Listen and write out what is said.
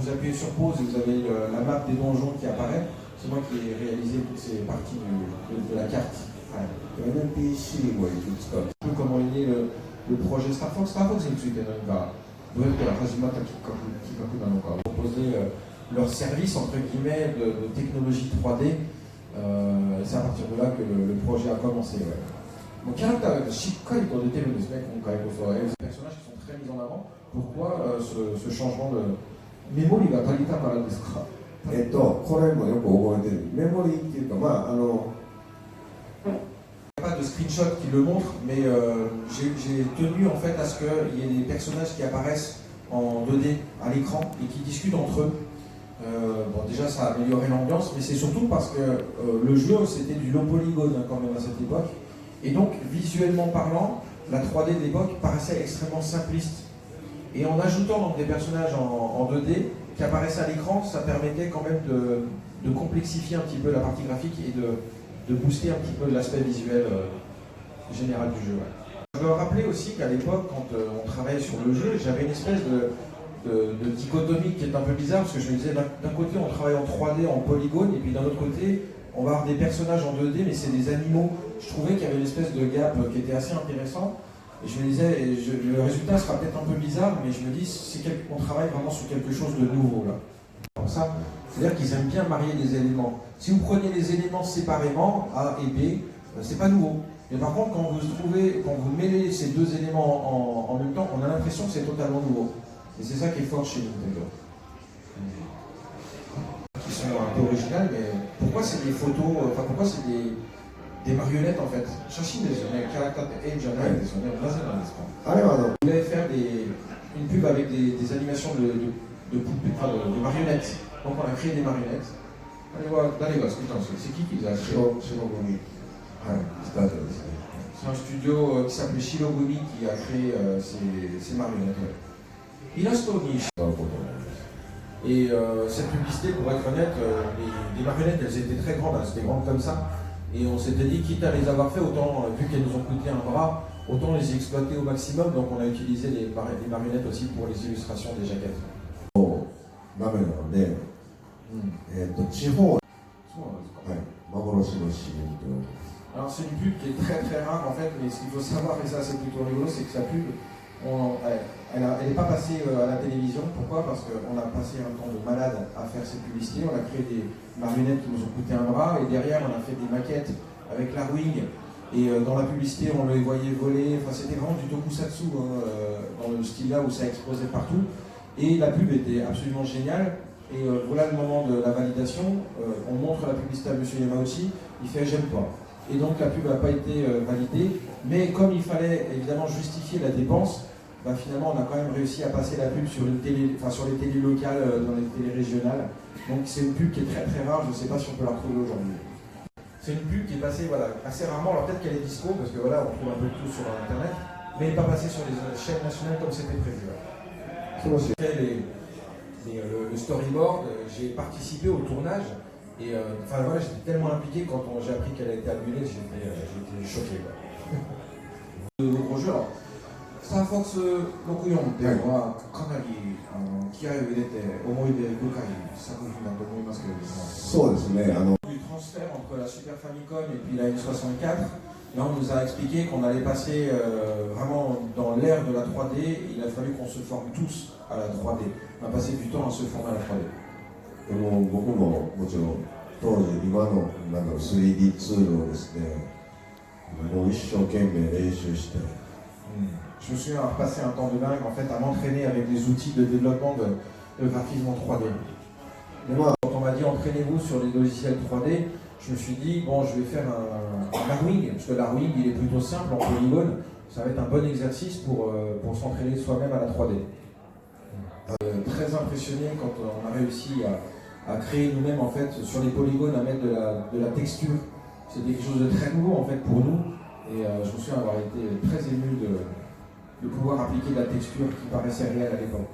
vous appuyez sur pause et vous avez la map des donjons qui apparaît. C'est moi qui ai réalisé toutes ces parties de la carte. NPC もいくつか。Un peu comment est né le projet Star Fox. Star Fox について何かどうやって始まったきっかけなのか。Proposer leur service entre guillemets de technologie 3D. C'est à partir de là que le projet a commencé. Ouais. もうキャラクターがしっかりと出てるんですね、今回こそ。Les personnages qui sont très mis en avant. Pourquoi ce changement de メモリが足りたからですか？これもよく覚えてる。メモリっていうか、まあIl n'y a pas de screenshot qui le montre, mais j'ai tenu en fait à ce qu'il y ait des personnages qui apparaissent en 2D à l'écran et qui discutent entre eux. Bon, déjà ça a amélioré l'ambiance, mais c'est surtout parce que le jeu c'était du low polygone quand même à cette époque. Et donc visuellement parlant, la 3D de l'époque paraissait extrêmement simpliste. Et en ajoutant donc, des personnages en 2D qui apparaissaient à l'écran, ça permettait quand même de complexifier un petit peu la partie graphique et de booster un petit peu l'aspect visuel général du jeu. Ouais. Je veux rappeler aussi qu'à l'époque, quand on travaillait sur le jeu, j'avais une espèce de dichotomie qui est un peu bizarre, parce que je me disais, d'un côté on travaille en 3D, en polygone, et puis d'un autre côté, on va avoir des personnages en 2D, mais c'est des animaux. Je trouvais qu'il y avait une espèce de gap qui était assez intéressant. Et je me disais, le résultat sera peut-être un peu bizarre, mais je me dis, on travaille vraiment sur quelque chose de nouveau là. Comme ça, c'est-à-dire qu'ils aiment bien marier les éléments. Si vous prenez les éléments séparément, A et B, c'est pas nouveau. Mais par contre, quand vous mêlez ces deux éléments en même temps, on a l'impression que c'est totalement nouveau. Et c'est ça qui est fort chez Nintendo. Qui sont un peu originales, mais pourquoi c'est des photos, enfin pourquoi c'est des marionnettes en fait? Vous voulez faire une pub avec des animations de poupées, enfin de marionnettes. Donc on a créé des marionnettes. Allez voir, c'est qui les a créées? C'est un studio qui s'appelle Shirogumi qui a créé ces marionnettes. Et cette publicité, pour être honnête, les marionnettes, elles étaient très grandes, hein, c'était grandes comme ça. Et on s'était dit, quitte à les avoir fait, autant, vu qu'elles nous ont coûté un bras, autant les exploiter au maximum. Donc on a utilisé les marionnettes aussi pour les illustrations des jaquettes. ダメなので、地方は幻の CM と。 Alors c'est une pub qui est très très rare en fait, mais ce qu'il faut savoir, et ça c'est plutôt rigolo, c'est que sa pub, elle n'est pas passée à la télévision. Pourquoi? Parce qu'on a passé un temps de malade à faire cette publicité, on a créé des marionnettes qui nous ont coûté un bras, et derrière on a fait des maquettes avec l'Arwing, et dans la publicité on les voyait voler, enfin c'était vraiment du tokusatsu, dans le style là où ça explosait partout, et la pub était absolument géniale. Et voilà le moment de la validation, on montre la publicité à M. Yamauchi, il fait j'aime pas. Et donc la pub n'a pas été validée, mais comme il fallait évidemment justifier la dépense, bah, finalement on a quand même réussi à passer la pub sur les télés locales, dans les télés régionales. Donc c'est une pub qui est très très rare, je ne sais pas si on peut la retrouver aujourd'hui. C'est une pub qui est passée assez rarement, alors peut-être qu'elle est disco, parce que voilà, on trouve un peu de tout sur internet, mais elle n'est pas passée sur les chaînes nationales comme c'était prévu. Le storyboard, j'ai participé au tournage. Et enfin voilà, j'étais tellement impliqué quand j'ai appris qu'elle a été annulée, j'étais choqué. Le gros jeu, alors, Star Fox 64はかなり気合を入れて思い出深い作品だと思いますけれども。そうですね。Du transfert entre la Super Famicom et puis la N64, là on nous a expliqué qu'on allait passer vraiment dans l'ère de la 3D, il a fallu qu'on se forme tous à la 3D. On a passé du temps à se former à la 3D. でも僕ももちろん当時今の3D ツールをですね、もう一生懸命練習して。Je me souviens avoir passé un temps de dingue en fait à m'entraîner avec des outils de développement de graphisme en 3D. Quand on m'a dit entraînez-vous sur les logiciels 3D, je me suis dit bon je vais faire un Arwing, parce que l'Arwing il est plutôt simple en polygone, ça va être un bon exercice pour s'entraîner soi-même à la 3D. Très impressionné quand on a réussi à créer nous-mêmes en fait sur les polygones à mettre de la texture. C'était quelque chose de très nouveau en fait pour nous et je me souviens avoir été très ému de pouvoir appliquer de la texture qui paraissait réelle à l'époque.